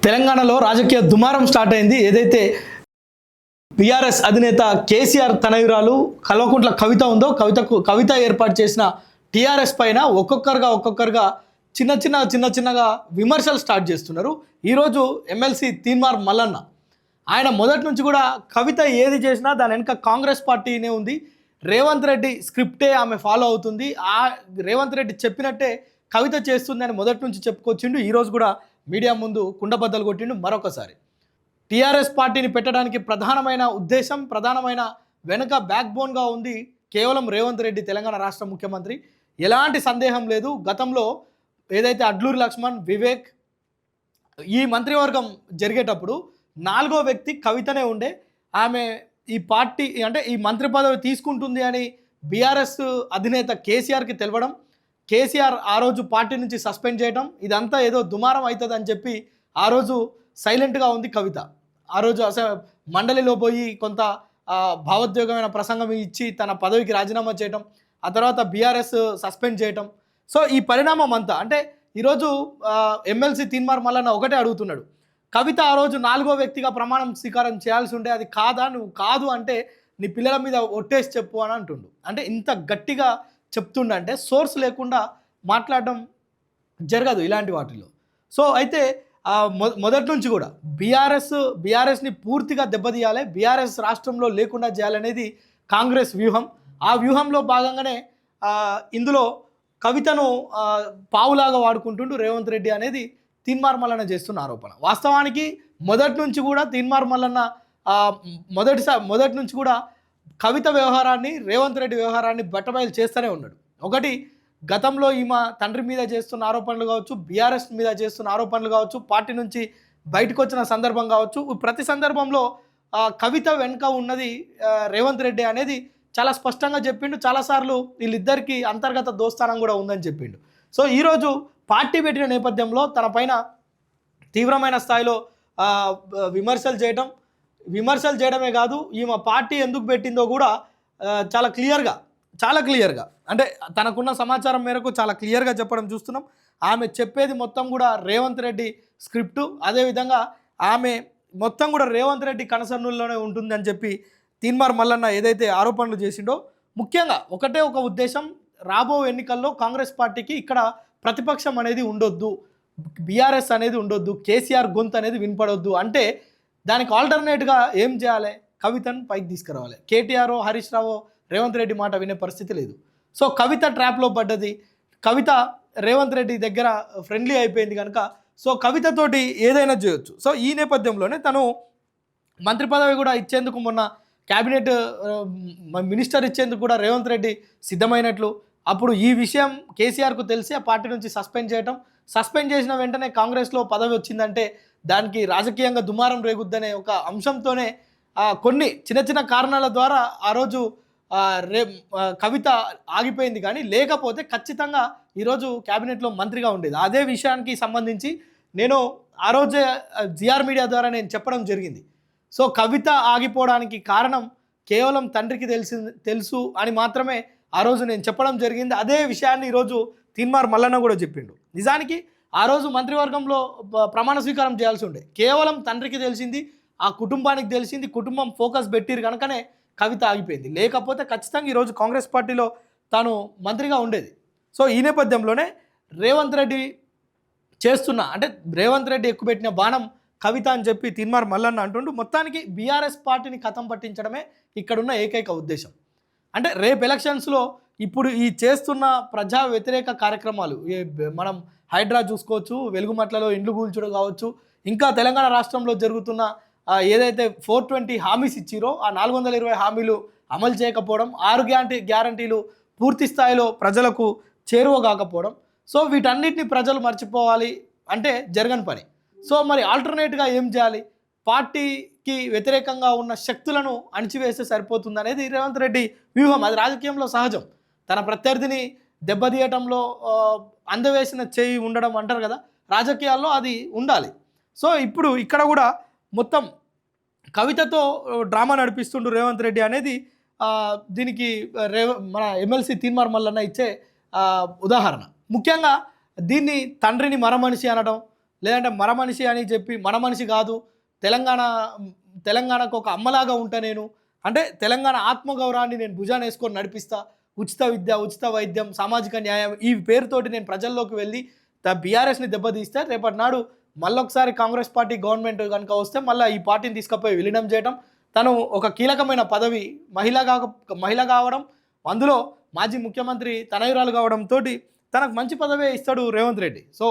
తెలంగాణలో రాజకీయ దుమారం స్టార్ట్ అయింది. ఏదైతే బీఆర్ఎస్ అధినేత కేసీఆర్ తనయురాలు కల్వకుంట్ల కవిత ఉందో కవిత ఏర్పాటు చేసిన టీఆర్ఎస్ పైన ఒక్కొక్కరుగా చిన్నగా విమర్శలు స్టార్ట్ చేస్తున్నారు. ఈరోజు ఎమ్మెల్సీ తీన్మార్ మల్లన్న ఆయన మొదటి నుంచి కూడా కవిత ఏది చేసినా దాని వెనుక కాంగ్రెస్ పార్టీనే ఉంది, రేవంత్ రెడ్డి స్క్రిప్టే ఆమె ఫాలో అవుతుంది, ఆ రేవంత్ రెడ్డి చెప్పినట్టే కవిత చేస్తుంది అని మొదటి నుంచి చెప్పుకొచ్చిండు. ఈరోజు కూడా మీడియా ముందు కుండబద్దలు కొట్టిండు. మరొకసారి టీఆర్ఎస్ పార్టీని పెట్టడానికి ప్రధానమైన ఉద్దేశం, ప్రధానమైన వెనుక బ్యాక్ బోన్గా ఉంది కేవలం రేవంత్ రెడ్డి, తెలంగాణ రాష్ట్ర ముఖ్యమంత్రి. ఎలాంటి సందేహం లేదు. గతంలో ఏదైతే అడ్లూరి లక్ష్మణ్, వివేక్ ఈ మంత్రివర్గం జరిగేటప్పుడు నాలుగో వ్యక్తి కవితనే ఉండే. ఆమె ఈ పార్టీ అంటే ఈ మంత్రి పదవి తీసుకుంటుంది అని బీఆర్ఎస్ అధినేత కేసీఆర్కి తెలవడం, కేసీఆర్ ఆ రోజు పార్టీ నుంచి సస్పెండ్ చేయడం, ఇదంతా ఏదో దుమారం అవుతుంది అని చెప్పి ఆ రోజు సైలెంట్గా ఉంది కవిత. ఆ రోజు మండలిలో పోయి కొంత భావోద్వేగమైన ప్రసంగం ఇచ్చి తన పదవికి రాజీనామా చేయడం, ఆ తర్వాత బీఆర్ఎస్ సస్పెండ్ చేయడం. సో ఈ పరిణామం అంతా అంటే ఈరోజు ఎమ్మెల్సీ తీన్మార్ మల్లన్న ఒకటే అడుగుతున్నాడు, కవిత ఆ రోజు నాలుగో వ్యక్తిగా ప్రమాణం స్వీకారం చేయాల్సి ఉండే, అది కాదా, నువ్వు కాదు అంటే నీ పిల్లల మీద ఒట్టేసి చెప్పు అని అంటుండు. అంటే ఇంత గట్టిగా చెప్తుండంటే సోర్స్ లేకుండా మాట్లాడడం జరగదు ఇలాంటి వాటిల్లో. సో అయితే మొదటి నుంచి కూడా బీఆర్ఎస్ని పూర్తిగా దెబ్బతీయాలి, బీఆర్ఎస్ రాష్ట్రంలో లేకుండా చేయాలనేది కాంగ్రెస్ వ్యూహం. ఆ వ్యూహంలో భాగంగానే ఇందులో కవితను పావులాగా వాడుకుంటుండు రేవంత్ రెడ్డి అనేది తీన్మార్ మల్లన్న చేస్తున్న ఆరోపణ. వాస్తవానికి మొదటి నుంచి కూడా తీన్మార్ మల్లన్న మొదటి నుంచి కూడా కవిత వ్యవహారాన్ని, రేవంత్ రెడ్డి వ్యవహారాన్ని బట్టబయలు చేస్తూనే ఉన్నాడు. ఒకటి గతంలో ఈమె తండ్రి మీద చేస్తున్న ఆరోపణలు కావచ్చు, బీఆర్ఎస్ మీద చేస్తున్న ఆరోపణలు కావచ్చు, పార్టీ నుంచి బయటకు వచ్చిన సందర్భం కావచ్చు, ప్రతి సందర్భంలో కవిత వెనుక ఉన్నది రేవంత్ రెడ్డి అనేది చాలా స్పష్టంగా చెప్పిండు. చాలాసార్లు వీళ్ళిద్దరికీ అంతర్గత దోస్తానం కూడా ఉందని చెప్పిండు. సో ఈరోజు పార్టీ పెట్టిన నేపథ్యంలో తన పైన తీవ్రమైన స్థాయిలో విమర్శలు చేయడమే కాదు, ఈమె పార్టీ ఎందుకు పెట్టిందో కూడా చాలా క్లియర్గా అంటే తనకున్న సమాచారం మేరకు చాలా క్లియర్గా చెప్పడం చూస్తున్నాం. ఆమె చెప్పేది మొత్తం కూడా రేవంత్ రెడ్డి స్క్రిప్టు, అదేవిధంగా ఆమె మొత్తం కూడా రేవంత్ రెడ్డి కనసన్నుల్లోనే ఉంటుందని చెప్పి తీన్మార్ మల్లన్న ఏదైతే ఆరోపణలు చేసిండో, ముఖ్యంగా ఒకటే ఒక ఉద్దేశం, రాబో ఎన్నికల్లో కాంగ్రెస్ పార్టీకి ఇక్కడ ప్రతిపక్షం అనేది ఉండొద్దు, బీఆర్ఎస్ అనేది ఉండొద్దు, కేసీఆర్ గొంతు అనేది వినపడొద్దు. అంటే దానికి ఆల్టర్నేట్గా ఏం చేయాలి, కవితను పైకి తీసుకురావాలి. కేటీఆర్, హరీష్ రావు, రేవంత్ రెడ్డి మాట వినే పరిస్థితి లేదు. సో కవిత ట్రాప్లో పడ్డది. కవిత రేవంత్ రెడ్డి దగ్గర ఫ్రెండ్లీ అయిపోయింది కనుక సో కవితతోటి ఏదైనా చేయొచ్చు. సో ఈ నేపథ్యంలోనే తను మంత్రి పదవి కూడా ఇచ్చేందుకు, మొన్న క్యాబినెట్ మినిస్టర్ ఇచ్చేందుకు కూడా రేవంత్ రెడ్డి సిద్ధమైనట్లు, అప్పుడు ఈ విషయం కేసీఆర్కు తెలిసి ఆ పార్టీ నుంచి సస్పెండ్ చేసిన వెంటనే కాంగ్రెస్లో పదవి వచ్చిందంటే దానికి రాజకీయంగా దుమారం రేగుద్దనే ఒక అంశంతోనే కొన్ని చిన్న కారణాల ద్వారా ఆ రోజు కవిత ఆగిపోయింది. కానీ లేకపోతే ఖచ్చితంగా ఈరోజు క్యాబినెట్లో మంత్రిగా ఉండేది. అదే విషయానికి సంబంధించి నేను ఆ రోజే జిఆర్ మీడియా ద్వారా నేను చెప్పడం జరిగింది. సో కవిత ఆగిపోవడానికి కారణం కేవలం తండ్రికి తెలుసు అని మాత్రమే ఆ రోజు నేను చెప్పడం జరిగింది. అదే విషయాన్ని ఈరోజు తీన్మార్ మల్లన్న కూడా చెప్పిండు. నిజానికి ఆ రోజు మంత్రివర్గంలో ప్రమాణ స్వీకారం చేయాల్సి ఉండే, కేవలం తండ్రికి తెలిసింది, ఆ కుటుంబానికి తెలిసింది, కుటుంబం ఫోకస్ పెట్టిరు కనుకనే కవిత ఆగిపోయింది. లేకపోతే ఖచ్చితంగా ఈరోజు కాంగ్రెస్ పార్టీలో తాను మంత్రిగా ఉండేది. సో ఈ నేపథ్యంలోనే రేవంత్ రెడ్డి ఎక్కుపెట్టిన బాణం కవిత అని చెప్పి తీన్మార్ మల్లన్న అంటుండు. మొత్తానికి బీఆర్ఎస్ పార్టీని కథం పట్టించడమే ఇక్కడున్న ఏకైక ఉద్దేశం. అంటే రేపు ఎలక్షన్స్లో ఇప్పుడు ఈ చేస్తున్న ప్రజా వ్యతిరేక కార్యక్రమాలు, మనం హైడ్రా చూసుకోవచ్చు, వెలుగుమట్లలో ఇండ్లు కూల్చుడు కావచ్చు, ఇంకా తెలంగాణ రాష్ట్రంలో జరుగుతున్న ఏదైతే 420 హామీస్ ఇచ్చిరో ఆ 420 హామీలు అమలు చేయకపోవడం, 6 గ్యారంటీలు పూర్తి స్థాయిలో ప్రజలకు చేరువ కాకపోవడం, సో వీటన్నిటిని ప్రజలు మర్చిపోవాలి అంటే జరగని పని. సో మరి ఆల్టర్నేట్గా ఏం చేయాలి, పార్టీకి వ్యతిరేకంగా ఉన్న శక్తులను అణిచివేస్తే సరిపోతుంది అనేది రేవంత్ రెడ్డి వ్యూహం. అది రాజకీయంలో సహజం. తన ప్రత్యర్థిని దెబ్బతీయటంలో అందవేసిన చేయి ఉండడం అంటారు కదా, రాజకీయాల్లో అది ఉండాలి. సో ఇప్పుడు ఇక్కడ కూడా మొత్తం కవితతో డ్రామా నడిపిస్తుండు రేవంత్ రెడ్డి అనేది దీనికి మన ఎమ్మెల్సీ తీన్మార్ మల్లన్న ఇచ్చే ఉదాహరణ. ముఖ్యంగా దీన్ని తండ్రిని మరమనిషి అనడం, లేదంటే మరమనిషి అని చెప్పి మన మనిషి కాదు, తెలంగాణ తెలంగాణకు ఒక అమ్మలాగా ఉంటా నేను, అంటే తెలంగాణ ఆత్మగౌరవాన్ని నేను భుజాన వేసుకొని నడిపిస్తా, ఉచిత విద్య, ఉచిత వైద్యం, సామాజిక న్యాయం ఈ పేరుతోటి నేను ప్రజల్లోకి వెళ్ళి బీఆర్ఎస్ని దెబ్బతీస్తే రేపటి నాడు మళ్ళొకసారి కాంగ్రెస్ పార్టీ గవర్నమెంట్ కనుక వస్తే మళ్ళీ ఈ పార్టీని తీసుకుపోయి విలీనం చేయడం, తను ఒక కీలకమైన పదవి మహిళ కావడం, అందులో మాజీ ముఖ్యమంత్రి తనయురాలు కావడంతో తనకు మంచి పదవే ఇస్తాడు Revanth Reddy. So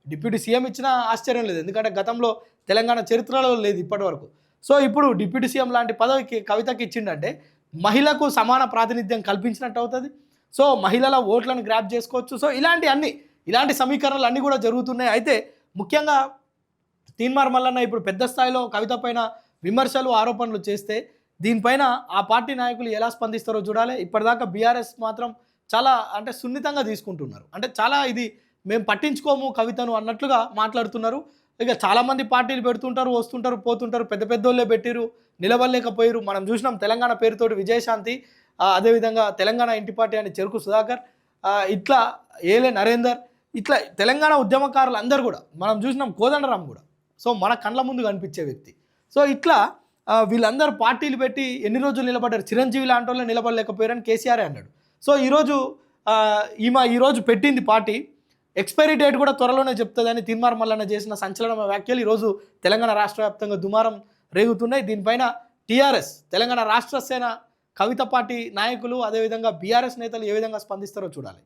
deputy CM ఇచ్చినా ఆశ్చర్యం లేదు, ఎందుకంటే గతంలో తెలంగాణ చరిత్రలో లేదు ఇప్పటివరకు. సో ఇప్పుడు డిప్యూటీ సీఎం లాంటి పదవికి కవితకి ఇచ్చిండంటే మహిళకు సమాన ప్రాతినిధ్యం కల్పించినట్టు అవుతుంది. సో మహిళల ఓట్లను గ్రాప్ చేసుకోవచ్చు. సో ఇలాంటి సమీకరణలు అన్నీ కూడా జరుగుతున్నాయి. అయితే ముఖ్యంగా తీన్మార్ మల్లన్న ఇప్పుడు పెద్ద స్థాయిలో కవిత పైన విమర్శలు ఆరోపణలు చేస్తే దీనిపైన ఆ పార్టీ నాయకులు ఎలా స్పందిస్తారో చూడాలి. ఇప్పటిదాకా బీఆర్ఎస్ మాత్రం చాలా అంటే సున్నితంగా తీసుకుంటున్నారు, అంటే చాలా ఇది మేము పట్టించుకోము కవితను అన్నట్లుగా మాట్లాడుతున్నారు. ఇక చాలామంది పార్టీలు పెడుతుంటారు, వస్తుంటారు, పోతుంటారు, పెద్ద పెద్దోళ్ళే పెట్టిరు, నిలవలేకపోయారు. మనం చూసినాం తెలంగాణ పేరుతోటి విజయశాంతి, అదేవిధంగా తెలంగాణ ఇంటి పార్టీ అని చెరుకు సుధాకర్, ఇట్లా ఏలే నరేందర్, ఇట్లా తెలంగాణ ఉద్యమకారులు అందరూ కూడా మనం చూసినాం, కోదండరాం కూడా. సో మన కళ్ళ ముందు కనిపించే వ్యక్తి. సో ఇట్లా వీళ్ళందరూ పార్టీలు పెట్టి ఎన్ని రోజులు నిలబడ్డారు, చిరంజీవి లాంటి వాళ్ళు నిలబడలేకపోయారని కేసీఆర్ అన్నాడు. సో ఈరోజు పెట్టింది పార్టీ, ఎక్స్పైరీ డేట్ కూడా త్వరలోనే చెప్తుందని తీన్మార్ మల్లన్న చేసిన సంచలన వ్యాఖ్యలు ఈరోజు తెలంగాణ రాష్ట్ర వ్యాప్తంగా దుమారం రేగుతున్నాయి. దీనిపైన టీఆర్ఎస్ తెలంగాణ రాష్ట్ర సేన కవిత పార్టీ నాయకులు, అదేవిధంగా బీఆర్ఎస్ నేతలు ఏ విధంగా స్పందిస్తారో చూడాలి.